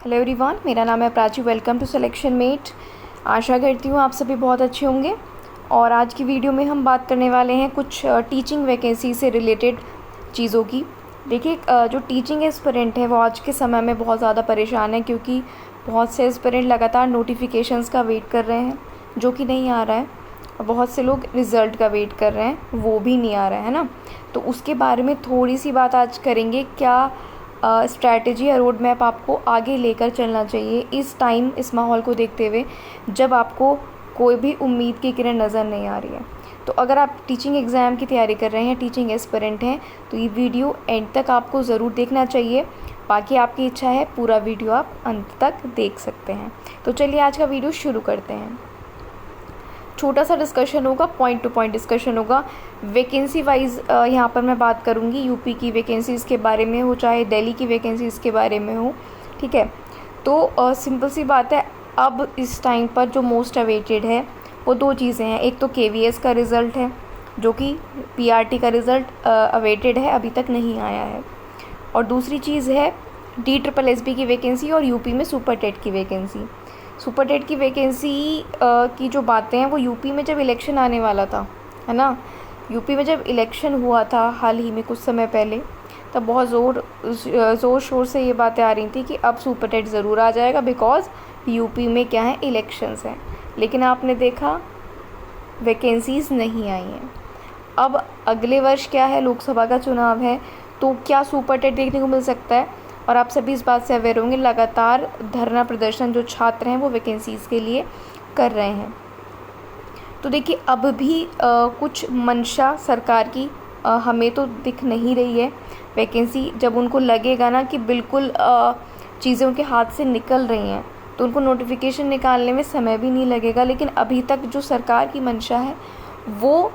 Hello everyone, मेरा नाम है Prachi. Welcome to Selection Mate. आशा करती हूँ आप सभी बहुत अच्छे होंगे। और आज की वीडियो में हम बात करने वाले हैं कुछ टीचिंग वैकेंसी से रिलेटेड चीज़ों की। देखिए, जो टीचिंग एस्पिरेंट है वो आज के समय में बहुत ज़्यादा परेशान है, क्योंकि बहुत से एस्पिरेंट लगातार नोटिफिकेशंस का वेट कर रहे हैं जो कि नहीं आ रहा है, और बहुत से लोग रिज़ल्ट का वेट कर रहे हैं, वो भी नहीं आ रहा है ना। तो उसके बारे में थोड़ी सी बात आज करेंगे। क्या स्ट्रैटेजी या रोड मैप आपको आगे लेकर चलना चाहिए इस टाइम, इस माहौल को देखते हुए, जब आपको कोई भी उम्मीद की किरण नज़र नहीं आ रही है। तो अगर आप टीचिंग एग्ज़ाम की तैयारी कर रहे हैं, टीचिंग एस्पिरेंट हैं, तो ये वीडियो एंड तक आपको ज़रूर देखना चाहिए। बाकी आपकी इच्छा है, पूरा वीडियो आप अंत तक देख सकते हैं। तो चलिए आज का वीडियो शुरू करते हैं। छोटा सा डिस्कशन होगा, पॉइंट टू पॉइंट डिस्कशन होगा। वैकेंसी वाइज यहाँ पर मैं बात करूँगी, यूपी की वैकेंसीज़ के बारे में हो, चाहे दिल्ली की वैकेंसीज़ के बारे में हो, ठीक है। तो सिंपल सी बात है, अब इस टाइम पर जो मोस्ट अवेटेड है वो दो चीज़ें हैं। एक तो केवीएस का रिज़ल्ट है, जो कि पीआरटी का रिज़ल्ट अवेटेड है, अभी तक नहीं आया है। और दूसरी चीज़ है DSSB की वैकेंसी और यूपी में सुपर टेट की वैकेंसी। सुपर टेट की वैकेंसी की जो बातें हैं वो यूपी में जब इलेक्शन आने वाला था, है ना, यूपी में जब इलेक्शन हुआ था हाल ही में कुछ समय पहले, तब बहुत ज़ोर शोर से ये बातें आ रही थी कि अब सुपर टेट ज़रूर आ जाएगा, बिकॉज़ यूपी में क्या है, इलेक्शंस हैं। लेकिन आपने देखा वैकेंसीज़ नहीं आई हैं। अब अगले वर्ष क्या है, लोकसभा का चुनाव है, तो क्या सुपर टेट देखने को मिल सकता है। और आप सभी इस बात से अवेयर होंगे, लगातार धरना प्रदर्शन जो छात्र हैं वो वैकेंसीज़ के लिए कर रहे हैं। तो देखिए, अब भी कुछ मंशा सरकार की हमें तो दिख नहीं रही है। वैकेंसी जब उनको लगेगा ना कि बिल्कुल चीज़ें उनके हाथ से निकल रही हैं, तो उनको नोटिफिकेशन निकालने में समय भी नहीं लगेगा। लेकिन अभी तक जो सरकार की मंशा है वो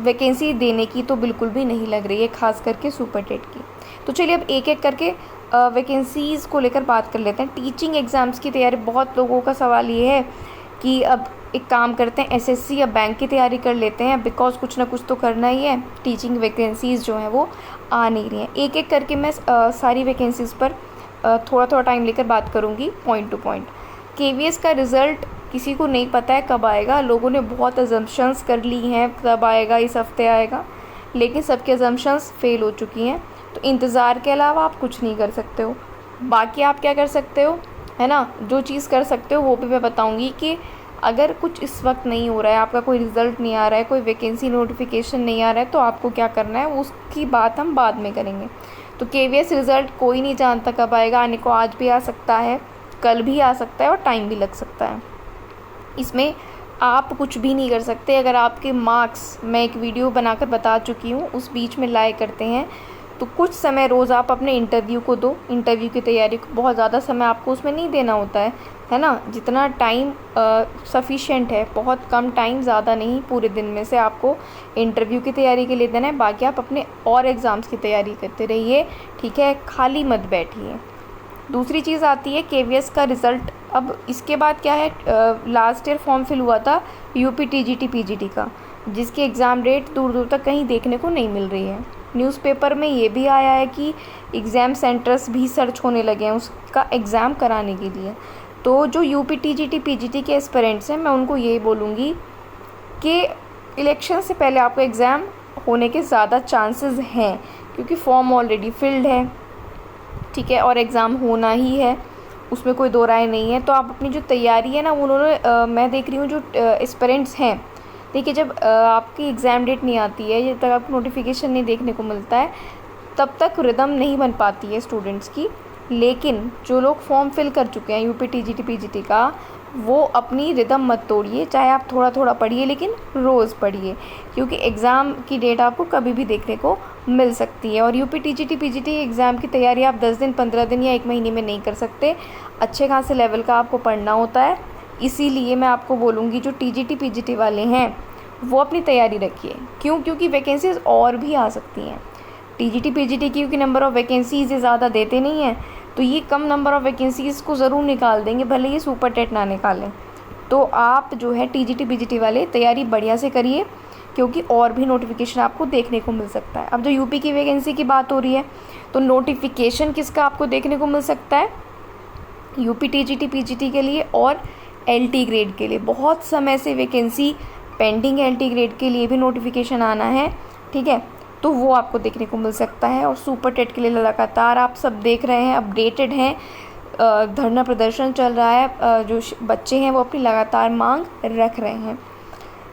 वैकेंसी देने की तो बिल्कुल भी नहीं लग रही है, ख़ास करके सुपर टेट की। तो चलिए अब एक एक करके वैकेंसीज़ को लेकर बात कर लेते हैं। टीचिंग एग्ज़ाम्स की तैयारी, बहुत लोगों का सवाल ये है कि अब एक काम करते हैं, एसएससी या बैंक की तैयारी कर लेते हैं, बिकॉज़ कुछ ना कुछ तो करना ही है। टीचिंग वैकेंसीज़ जो हैं वो आ नहीं रही हैं। एक एक करके मैं सारी वैकेंसीज़ पर थोड़ा थोड़ा टाइम लेकर बात करूँगी, पॉइंट टू पॉइंट। केवीएस का रिज़ल्ट किसी को नहीं पता है कब आएगा। लोगों ने बहुत अजम्पशंस कर ली हैं कब आएगा, इस हफ्ते आएगा, लेकिन सबके अजम्पशंस फेल हो चुकी हैं। तो इंतज़ार के अलावा आप कुछ नहीं कर सकते हो। बाकी आप क्या कर सकते हो, है ना, जो चीज़ कर सकते हो वो भी मैं बताऊंगी कि अगर कुछ इस वक्त नहीं हो रहा है, आपका कोई रिज़ल्ट नहीं आ रहा है, कोई वैकेंसी नोटिफिकेशन नहीं आ रहा है, तो आपको क्या करना है उसकी बात हम बाद में करेंगे। तो केवीएस रिज़ल्ट कोई नहीं जानता कब आएगा, आने को आज भी आ सकता है, कल भी आ सकता है, और टाइम भी लग सकता है। इसमें आप कुछ भी नहीं कर सकते। अगर आपके मार्क्स, मैं एक वीडियो बनाकर बता चुकी हूँ, उस बीच में लाए करते हैं, तो कुछ समय रोज़ आप अपने इंटरव्यू को दो। इंटरव्यू की तैयारी को बहुत ज़्यादा समय आपको उसमें नहीं देना होता है ना। जितना टाइम सफिशिएंट है, बहुत कम टाइम, ज़्यादा नहीं, पूरे दिन में से आपको इंटरव्यू की तैयारी के लिए देना है। बाकी आप अपने और एग्ज़ाम्स की तैयारी करते रहिए, ठीक है, खाली मत बैठिए। दूसरी चीज़ आती है केवीएस का रिज़ल्ट। अब इसके बाद क्या है, लास्ट ईयर फॉर्म फिल हुआ था यूपी टीजीटी पीजीटी का, जिसकी एग्ज़ाम डेट दूर दूर तक कहीं देखने को नहीं मिल रही है। न्यूज़पेपर में ये भी आया है कि एग्ज़ाम सेंटर्स भी सर्च होने लगे हैं उसका एग्ज़ाम कराने के लिए। तो जो यूपी टीजीटी पीजीटी के एस्पिरेंट्स हैं, मैं उनको यही बोलूँगी कि इलेक्शन से पहले आपका एग्ज़ाम होने के ज़्यादा चांसेस हैं, क्योंकि फॉर्म ऑलरेडी फिल्ड है, ठीक है, और एग्ज़ाम होना ही है, उसमें कोई दो राय नहीं है। तो आप अपनी जो तैयारी है ना, उन्होंने मैं देख रही हूँ जो एस्पिरेंट्स हैं, देखिए, जब आपकी एग्ज़ाम डेट नहीं आती है, जब तक आपको नोटिफिकेशन नहीं देखने को मिलता है, तब तक रिदम नहीं बन पाती है स्टूडेंट्स की। लेकिन जो लोग फॉर्म फिल कर चुके हैं यूपी टीजीटी पीजीटी का, वो अपनी रिदम मत तोड़िए। चाहे आप थोड़ा थोड़ा पढ़िए, लेकिन रोज़ पढ़िए, क्योंकि एग्ज़ाम की डेट आपको कभी भी देखने को मिल सकती है। और यूपी टीजीटी पीजीटी एग्ज़ाम की तैयारी आप 10 दिन, 15 दिन या 1 महीने में नहीं कर सकते। अच्छे खासे लेवल का आपको पढ़ना होता है। इसीलिए मैं आपको बोलूँगी, जो टीजीटी पीजीटी वाले हैं वो अपनी तैयारी रखिए। क्यों? क्योंकि वैकेंसीज़ और भी आ सकती हैं। टीजीटी पीजीटी क्योंकि नंबर ऑफ़ वैकेंसीज़ ये ज़्यादा देते नहीं हैं, तो ये कम नंबर ऑफ़ वैकेंसीज़ को ज़रूर निकाल देंगे, भले ये सुपर टेट ना निकालें। तो आप जो है टीजीटी पीजीटी वाले तैयारी बढ़िया से करिए, क्योंकि और भी नोटिफिकेशन आपको देखने को मिल सकता है। अब जो यूपी की वैकेंसी की बात हो रही है, तो नोटिफिकेशन किसका आपको देखने को मिल सकता है, यूपी टीजीटी पीजीटी के लिए और एलटी ग्रेड के लिए बहुत समय से वैकेंसी पेंडिंग है। एलटी ग्रेड के लिए भी नोटिफिकेशन आना है, ठीक है, तो वो आपको देखने को मिल सकता है। और सुपर टेट के लिए लगातार आप सब देख रहे हैं, अपडेटेड हैं, धरना प्रदर्शन चल रहा है, जो बच्चे हैं वो अपनी लगातार मांग रख रहे हैं।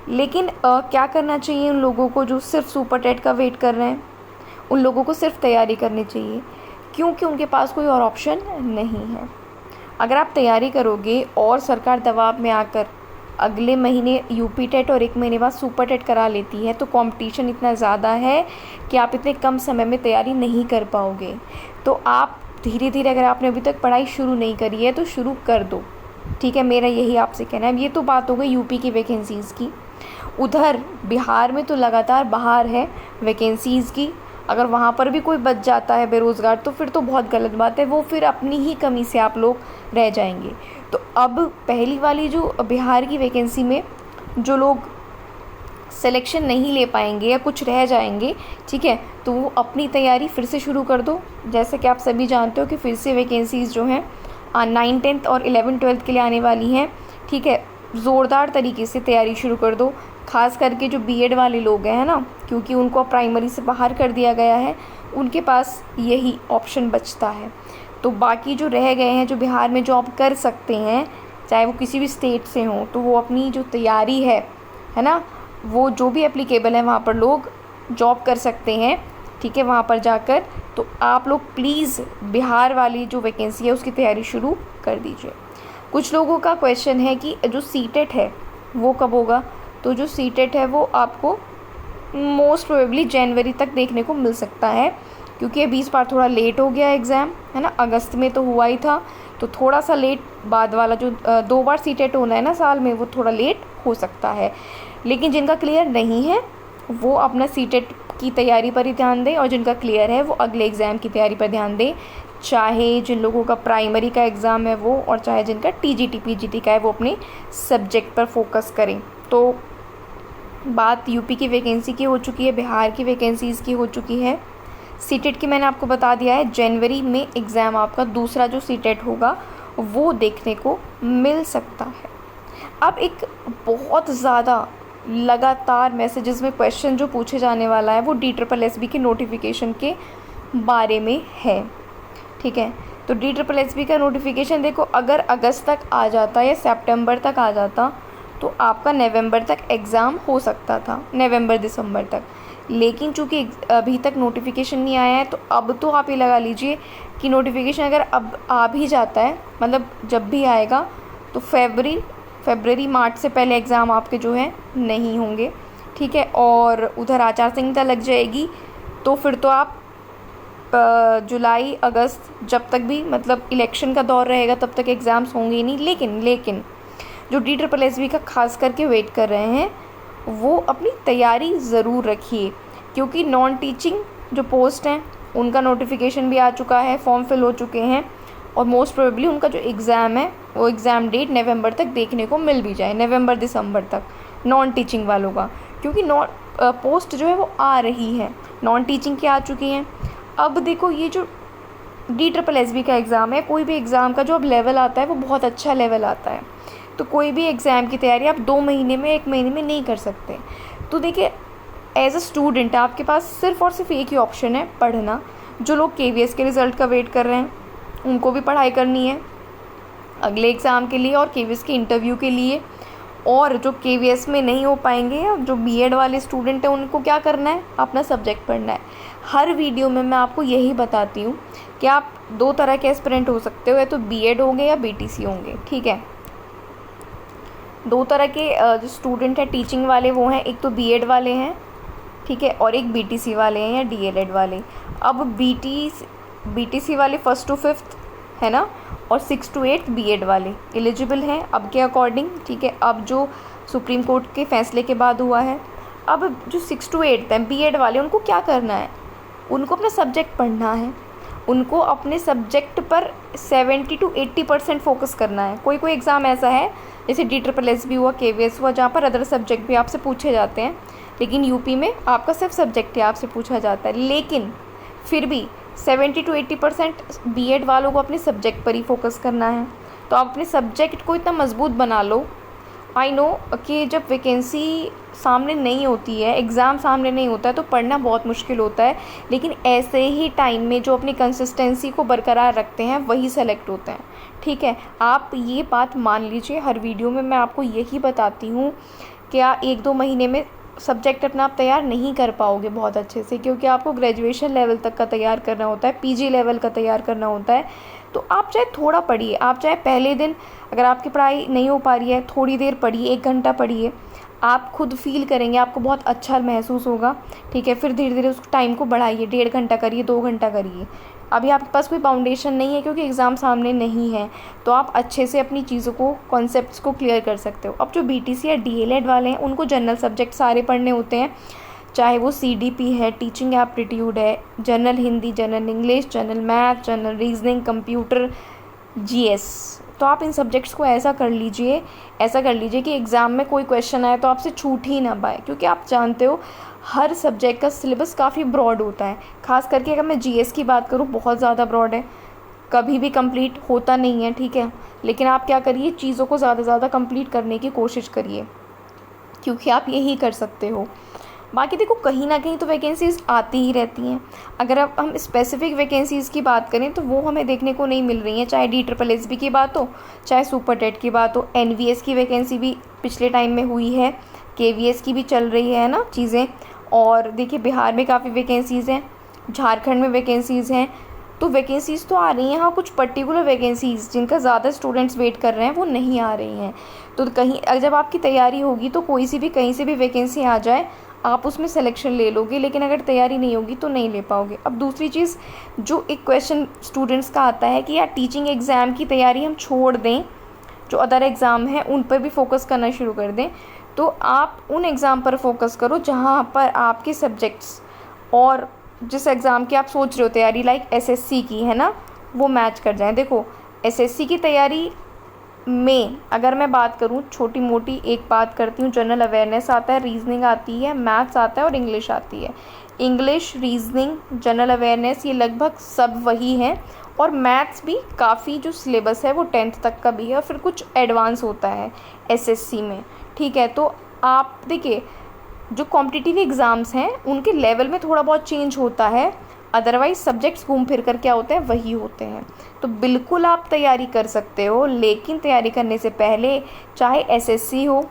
लेकिन क्या करना चाहिए उन लोगों को जो सिर्फ सुपर टेट का वेट कर रहे हैं? उन लोगों को सिर्फ तैयारी करनी चाहिए, क्योंकि उनके पास कोई और ऑप्शन नहीं है। अगर आप तैयारी करोगे और सरकार दबाव में आकर अगले महीने यूपी टेट और 1 महीने बाद सुपर टेट करा लेती है, तो कंपटीशन इतना ज़्यादा है कि आप इतने कम समय में तैयारी नहीं कर पाओगे। तो आप धीरे धीरे, अगर आपने अभी तक पढ़ाई शुरू नहीं करी है तो शुरू कर दो, ठीक है, मेरा यही आपसे कहना है। ये तो बात हो गई यूपी की वैकेंसीज़ की। उधर बिहार में तो लगातार बाहर है वैकेंसीज़ की। अगर वहाँ पर भी कोई बच जाता है बेरोज़गार तो फिर तो बहुत गलत बात है, वो फिर अपनी ही कमी से आप लोग रह जाएंगे। तो अब पहली वाली जो बिहार की वैकेंसी में जो लोग सिलेक्शन नहीं ले पाएंगे या कुछ रह जाएंगे, ठीक है, तो वो अपनी तैयारी फिर से शुरू कर दो। जैसे कि आप सभी जानते हो कि फिर से वैकेंसीज़ जो हैं 9, 10 और 11, 12 के लिए आने वाली हैं, ठीक है। ज़ोरदार तरीके से तैयारी शुरू कर दो, ख़ास करके जो बीएड वाले लोग हैं ना, क्योंकि उनको प्राइमरी से बाहर कर दिया गया है, उनके पास यही ऑप्शन बचता है। तो बाकी जो रह गए हैं, जो बिहार में जॉब कर सकते हैं, चाहे वो किसी भी स्टेट से हों, तो वो अपनी जो तैयारी है ना, वो जो भी एप्लीकेबल है वहाँ पर लोग जॉब कर सकते हैं, ठीक है, वहाँ पर जाकर। तो आप लोग प्लीज़ बिहार वाली जो वैकेंसी है उसकी तैयारी शुरू कर दीजिए। कुछ लोगों का क्वेश्चन है कि जो सीटेट है वो कब होगा? तो जो सीटेट है वो आपको मोस्ट प्रोबेबली जनवरी तक देखने को मिल सकता है, क्योंकि ये 20 बार थोड़ा लेट हो गया एग्ज़ाम, है ना। अगस्त में तो हुआ ही था, तो थोड़ा सा लेट बाद वाला जो 2 बार सीटेट होना है ना साल में, वो थोड़ा लेट हो सकता है। लेकिन जिनका क्लियर नहीं है वो अपना सीटेट की तैयारी पर ही ध्यान दें, और जिनका क्लियर है वो अगले एग्ज़ाम की तैयारी पर ध्यान दें। चाहे जिन लोगों का प्राइमरी का एग्ज़ाम है वो, और चाहे जिनका टीजीटी पीजीटी का है, वो अपने सब्जेक्ट पर फोकस करें। तो बात यूपी की वैकेंसी की हो चुकी है, बिहार की वैकेंसीज़ की हो चुकी है। सीटेट की मैंने आपको बता दिया है, जनवरी में एग्ज़ाम आपका दूसरा जो सीटेट होगा वो देखने को मिल सकता है। अब एक बहुत ज़्यादा लगातार मैसेजेस में क्वेश्चन जो पूछे जाने वाला है वो DSSB के नोटिफिकेशन के बारे में है, ठीक है। तो DSSB का नोटिफिकेशन देखो, अगर अगस्त तक आ जाता या सितंबर तक आ जाता तो आपका नवंबर तक एग्ज़ाम हो सकता था, नवंबर दिसंबर तक। लेकिन चूँकि अभी तक नोटिफिकेशन नहीं आया है, तो अब तो आप ये लगा लीजिए कि नोटिफिकेशन अगर अब आ भी जाता है, मतलब जब भी आएगा, तो फरवरी मार्च से पहले एग्ज़ाम आपके जो है नहीं होंगे, ठीक है। और उधर आचार संहिता लग जाएगी, तो फिर तो आप जुलाई अगस्त जब तक भी, मतलब इलेक्शन का दौर रहेगा तब तक एग्ज़ाम्स होंगे ही नहीं। लेकिन जो DSSB का खास करके वेट कर रहे हैं वो अपनी तैयारी ज़रूर रखिए, क्योंकि नॉन टीचिंग जो पोस्ट हैं उनका नोटिफिकेशन भी आ चुका है, फॉर्म फिल हो चुके हैं, और मोस्ट प्रोबेबली उनका जो एग्ज़ाम है वो एग्ज़ाम डेट नवंबर तक देखने को मिल भी जाए, नवंबर दिसंबर तक नॉन टीचिंग वालों का, क्योंकि पोस्ट जो है वो आ रही है, नॉन टीचिंग की आ चुकी हैं। अब देखो, ये जो DSSB का एग्ज़ाम है, कोई भी एग्ज़ाम का जो अब लेवल आता है वो बहुत अच्छा लेवल आता है। तो कोई भी एग्ज़ाम की तैयारी आप 2 महीने में, 1 महीने में नहीं कर सकते। तो देखिए, एज अ स्टूडेंट आपके पास सिर्फ़ और सिर्फ एक ही ऑप्शन है, पढ़ना। जो लोग KVS के रिज़ल्ट का वेट कर रहे हैं उनको भी पढ़ाई करनी है अगले एग्ज़ाम के लिए और KVS के इंटरव्यू के लिए। और जो KVS में नहीं हो पाएंगे, जो बीएड वाले स्टूडेंट हैं, उनको क्या करना है? अपना सब्जेक्ट पढ़ना है। हर वीडियो में मैं आपको यही बताती हूँ कि आप 2 तरह के एस्पिरेंट हो सकते हो, या तो बीएड होंगे या BTC होंगे, ठीक है। 2 तरह के जो स्टूडेंट हैं टीचिंग वाले वो हैं, एक तो बीएड वाले हैं, ठीक है, और एक BTC वाले हैं या DLED वाले। अब BTC वाले 1st to 5th है ना, और 6 to 8 बीएड वाले एलिजिबल हैं अब के अकॉर्डिंग, ठीक है। अब जो सुप्रीम कोर्ट के फैसले के बाद हुआ है, अब जो 6 to 8 हैं बीएड वाले, उनको क्या करना है? उनको अपना सब्जेक्ट पढ़ना है, उनको अपने सब्जेक्ट पर 70 to 80% फोकस करना है। कोई एग्ज़ाम ऐसा है जैसे DSSB हुआ, KVS हुआ, जहाँ पर अदर सब्जेक्ट भी आपसे पूछे जाते हैं, लेकिन यूपी में आपका सिर्फ सब्जेक्ट ही आपसे पूछा जाता है। लेकिन फिर भी 70 to 80% बीएड वालों को अपने सब्जेक्ट पर ही फोकस करना है। तो आप अपने सब्जेक्ट को इतना मजबूत बना लो। आई नो कि जब वैकेंसी सामने नहीं होती है, एग्ज़ाम सामने नहीं होता है, तो पढ़ना बहुत मुश्किल होता है, लेकिन ऐसे ही टाइम में जो अपनी कंसिस्टेंसी को बरकरार रखते हैं वही सेलेक्ट होते हैं। ठीक है, आप ये बात मान लीजिए। हर वीडियो में मैं आपको यही बताती हूँ कि आप 1-2 महीने में सब्जेक्ट अपना आप तैयार नहीं कर पाओगे बहुत अच्छे से, क्योंकि आपको ग्रेजुएशन लेवल तक का तैयार करना होता है, पीजी लेवल का तैयार करना होता है। तो आप चाहे थोड़ा पढ़िए, आप चाहे पहले दिन अगर आपकी पढ़ाई नहीं हो पा रही है, थोड़ी देर पढ़िए, 1 घंटा पढ़िए, आप खुद फील करेंगे, आपको बहुत अच्छा महसूस होगा। ठीक है, फिर धीरे धीरे उस टाइम को बढ़ाइए, 1.5 घंटा करिए, 2 घंटा करिए। अभी आपके पास कोई फाउंडेशन नहीं है क्योंकि एग्ज़ाम सामने नहीं है, तो आप अच्छे से अपनी चीज़ों को, कॉन्सेप्ट्स को क्लियर कर सकते हो। अब जो बीटीसी या डीएलएड वाले हैं उनको जनरल सब्जेक्ट सारे पढ़ने होते हैं, चाहे वो सीडीपी है, टीचिंग एप्टीट्यूड है, general Hindi, general English, general math, general reasoning, computer, GS. तो आप इन सब्जेक्ट्स को ऐसा कर लीजिए कि एग्ज़ाम में कोई क्वेश्चन आए तो आपसे छूट ही ना पाए, क्योंकि आप जानते हो हर सब्जेक्ट का सिलेबस काफ़ी ब्रॉड होता है। ख़ास करके अगर मैं जीएस की बात करूँ, बहुत ज़्यादा ब्रॉड है, कभी भी कंप्लीट होता नहीं है। ठीक है, लेकिन आप क्या करिए, चीज़ों को ज़्यादा से ज़्यादा कंप्लीट करने की कोशिश करिए, क्योंकि आप यही कर सकते हो। बाकी देखो, कहीं ना कहीं तो वैकेंसीज़ आती ही रहती हैं। अगर अब हम स्पेसिफिक वैकेंसीज़ की बात करें तो वो हमें देखने को नहीं मिल रही हैं, चाहे DSSB की बात हो, चाहे सुपर टेट की बात हो। NVS की वैकेंसी भी पिछले टाइम में हुई है, KVS की भी चल रही है ना चीज़ें। और देखिए, बिहार में काफ़ी वैकेंसीज़ हैं, झारखंड में वैकेंसीज़ हैं। तो वैकेंसीज़ तो आ रही हैं, हाँ, कुछ पर्टिकुलर वैकेंसीज़ जिनका ज़्यादा स्टूडेंट्स वेट कर रहे हैं वो नहीं आ रही हैं। तो कहीं जब आपकी तैयारी होगी तो कोई सी भी कहीं से भी वैकेंसी आ जाए, आप उसमें सिलेक्शन ले लोगे, लेकिन अगर तैयारी नहीं होगी तो नहीं ले पाओगे। अब दूसरी चीज़, जो एक क्वेश्चन स्टूडेंट्स का आता है कि यार टीचिंग एग्ज़ाम की तैयारी हम छोड़ दें, जो अदर एग्ज़ाम हैं उन पर भी फोकस करना शुरू कर दें। तो आप उन एग्ज़ाम पर फोकस करो जहाँ पर आपके सब्जेक्ट्स और जिस एग्ज़ाम की आप सोच रहे हो तैयारी, लाइक SSC की है ना, वो मैच कर जाएं। देखो, SSC की तैयारी में अगर मैं बात करूँ, छोटी मोटी एक बात करती हूँ, जनरल अवेयरनेस आता है, रीजनिंग आती है, मैथ्स आता है और इंग्लिश आती है। इंग्लिश, रीजनिंग, जनरल अवेयरनेस, ये लगभग सब वही हैं। और मैथ्स भी काफ़ी जो सिलेबस है वो 10th तक का भी है, और फिर कुछ एडवांस होता है SSC में। ठीक है, तो आप देखिए, जो कॉम्पिटिटिव एग्ज़ाम्स हैं उनके लेवल में थोड़ा बहुत चेंज होता है, अदरवाइज़ सब्जेक्ट्स घूम फिर कर क्या होते हैं, वही होते हैं। तो बिल्कुल आप तैयारी कर सकते हो, लेकिन तैयारी करने से पहले चाहे SSC हो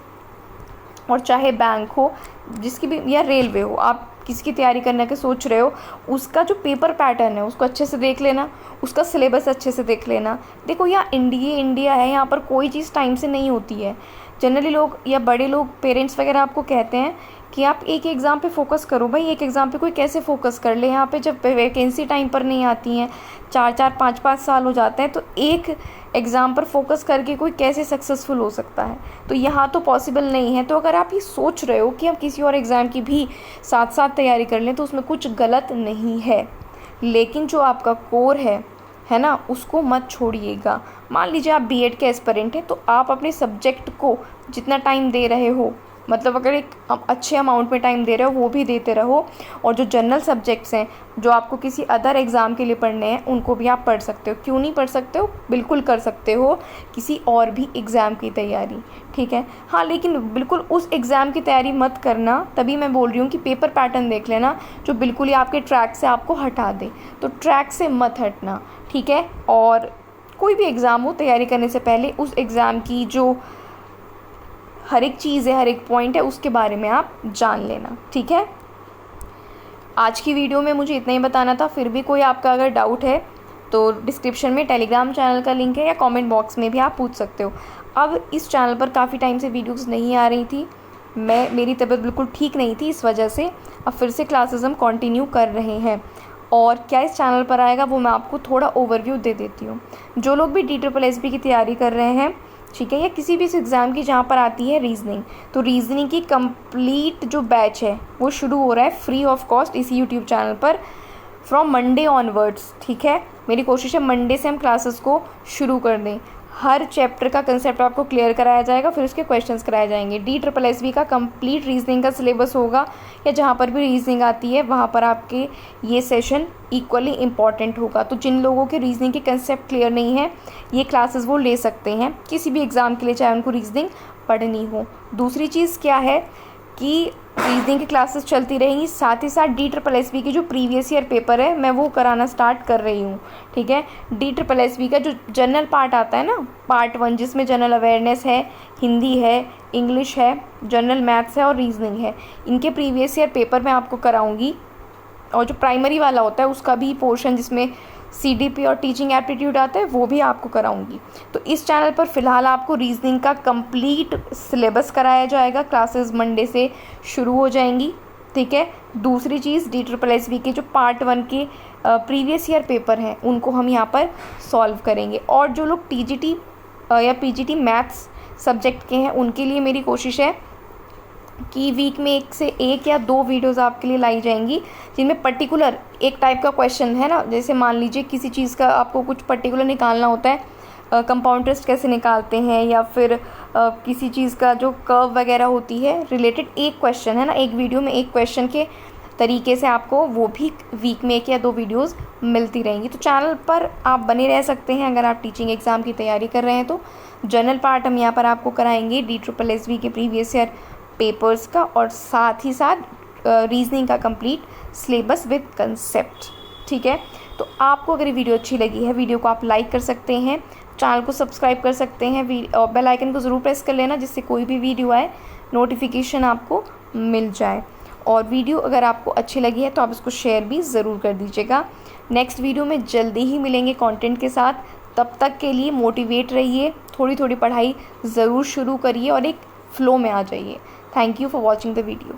और चाहे बैंक हो, जिसकी भी, या रेलवे हो, आप किसकी तैयारी करने के सोच रहे हो, उसका जो पेपर पैटर्न है उसको अच्छे से देख लेना, उसका सिलेबस अच्छे से देख लेना। देखो, यहाँ इंडिया है, यहाँ पर कोई चीज़ टाइम से नहीं होती है। जनरली लोग या बड़े लोग, पेरेंट्स वगैरह आपको कहते हैं कि आप एक एग्ज़ाम पे फोकस करो। भाई, एक एग्ज़ाम पे कोई कैसे फोकस कर ले? यहाँ पे जब वैकेंसी टाइम पर नहीं आती हैं, 4-4, 5-5 साल हो जाते हैं, तो एक एग्ज़ाम पर फोकस करके कोई कैसे सक्सेसफुल हो सकता है? तो यहाँ तो पॉसिबल नहीं है। तो अगर आप ये सोच रहे हो कि हम किसी और एग्ज़ाम की भी साथ साथ तैयारी कर लें, तो उसमें कुछ गलत नहीं है, लेकिन जो आपका कोर है ना, उसको मत छोड़िएगा। मान लीजिए आप बीएड के एस्पिरेंट हैं, तो आप अपने सब्जेक्ट को जितना टाइम दे रहे हो, मतलब अगर एक अच्छे अमाउंट में टाइम दे रहे हो वो भी देते रहो। और जो जनरल सब्जेक्ट्स हैं जो आपको किसी अदर एग्ज़ाम के लिए पढ़ने हैं, उनको भी आप पढ़ सकते हो। क्यों नहीं पढ़ सकते हो? बिल्कुल कर सकते हो, किसी और भी एग्ज़ाम की तैयारी। ठीक है, हाँ, लेकिन बिल्कुल उस एग्ज़ाम की तैयारी मत करना। तभी मैं बोल रही हूँ कि पेपर पैटर्न देख लेना जो बिल्कुल ही आपके ट्रैक से आपको हटा दे। तो ट्रैक से मत हटना, ठीक है। और कोई भी एग्ज़ाम हो, तैयारी करने से पहले उस एग्ज़ाम की जो हर एक चीज़ है, हर एक पॉइंट है, उसके बारे में आप जान लेना, ठीक है। आज की वीडियो में मुझे इतना ही बताना था। फिर भी कोई आपका अगर डाउट है तो डिस्क्रिप्शन में टेलीग्राम चैनल का लिंक है, या कमेंट बॉक्स में भी आप पूछ सकते हो। अब इस चैनल पर काफ़ी टाइम से वीडियोस नहीं आ रही थी, मेरी तबीयत बिल्कुल ठीक नहीं थी, इस वजह से अब फिर से क्लासेस हम कंटिन्यू कर रहे हैं। और क्या इस चैनल पर आएगा वो मैं आपको थोड़ा ओवरव्यू दे देती हूँ। जो लोग भी DSSB की तैयारी कर रहे हैं, ठीक है, या किसी भी इस एग्ज़ाम की जहाँ पर आती है रीजनिंग, तो रीजनिंग की कंप्लीट जो बैच है वो शुरू हो रहा है फ्री ऑफ कॉस्ट इसी यूट्यूब चैनल पर फ्रॉम मंडे ऑनवर्ड्स, ठीक है। मेरी कोशिश है मंडे से हम क्लासेस को शुरू कर दें। हर चैप्टर का कंसेप्ट आपको क्लियर कराया जाएगा, फिर उसके क्वेश्चंस कराए जाएंगे। DSSB का कंप्लीट रीजनिंग का सिलेबस होगा, या जहाँ पर भी रीजनिंग आती है वहाँ पर आपके ये सेशन इक्वली इम्पॉर्टेंट होगा। तो जिन लोगों के रीजनिंग के कंसेप्ट क्लियर नहीं है, ये क्लासेस वो ले सकते हैं किसी भी एग्ज़ाम के लिए, चाहे उनको रीजनिंग पढ़नी हो। दूसरी चीज़ क्या है कि रीजनिंग की क्लासेस चलती रहेंगी, साथ ही साथ DSSB की जो प्रीवियस ईयर पेपर है मैं वो कराना स्टार्ट कर रही हूँ, ठीक है। DSSB का जो जनरल पार्ट आता है ना, पार्ट 1, जिसमें जनरल अवेयरनेस है, हिंदी है, इंग्लिश है, जनरल मैथ्स है और रीजनिंग है, इनके प्रीवियस ईयर पेपर मैं आपको कराऊँगी। और जो प्राइमरी वाला होता है उसका भी पोर्शन जिसमें CDP और टीचिंग एप्टीट्यूड आता है वो भी आपको कराऊंगी। तो इस चैनल पर फ़िलहाल आपको रीजनिंग का कंप्लीट सिलेबस कराया जाएगा, क्लासेस मंडे से शुरू हो जाएंगी, ठीक है। दूसरी चीज़, DSSB के जो पार्ट 1 के प्रीवियस ईयर पेपर हैं उनको हम यहाँ पर सॉल्व करेंगे। और जो लोग TGT या PGT मैथ्स सब्जेक्ट के हैं उनके लिए मेरी कोशिश है कि वीक में 1 से 1 या 2 वीडियोस आपके लिए लाई जाएंगी, जिनमें पर्टिकुलर एक टाइप का क्वेश्चन है ना, जैसे मान लीजिए किसी चीज़ का आपको कुछ पर्टिकुलर निकालना होता है, कंपाउंड इंटरेस्ट कैसे निकालते हैं, या फिर किसी चीज़ का जो कर्व वगैरह होती है रिलेटेड एक क्वेश्चन है ना, एक वीडियो में एक क्वेश्चन के तरीके से आपको वो भी वीक में 1 या 2 वीडियोज़ मिलती रहेंगी। तो चैनल पर आप बने रह सकते हैं अगर आप टीचिंग एग्ज़ाम की तैयारी कर रहे हैं। तो जनरल पार्ट हम यहाँ पर आपको कराएंगे DSSB के प्रीवियस ईयर पेपर्स का, और साथ ही साथ रीजनिंग का कंप्लीट सिलेबस विद कंसेप्ट, ठीक है। तो आपको अगर ये वीडियो अच्छी लगी है, वीडियो को आप लाइक कर सकते हैं, चैनल को सब्सक्राइब कर सकते हैं, और बेल आइकन को ज़रूर प्रेस कर लेना जिससे कोई भी वीडियो आए नोटिफिकेशन आपको मिल जाए। और वीडियो अगर आपको अच्छी लगी है तो आप इसको शेयर भी ज़रूर कर दीजिएगा। नेक्स्ट वीडियो में जल्दी ही मिलेंगे कंटेंट के साथ, तब तक के लिए मोटिवेट रहिए, थोड़ी थोड़ी पढ़ाई ज़रूर शुरू करिए और एक फ्लो में आ जाइए। Thank you for watching the video.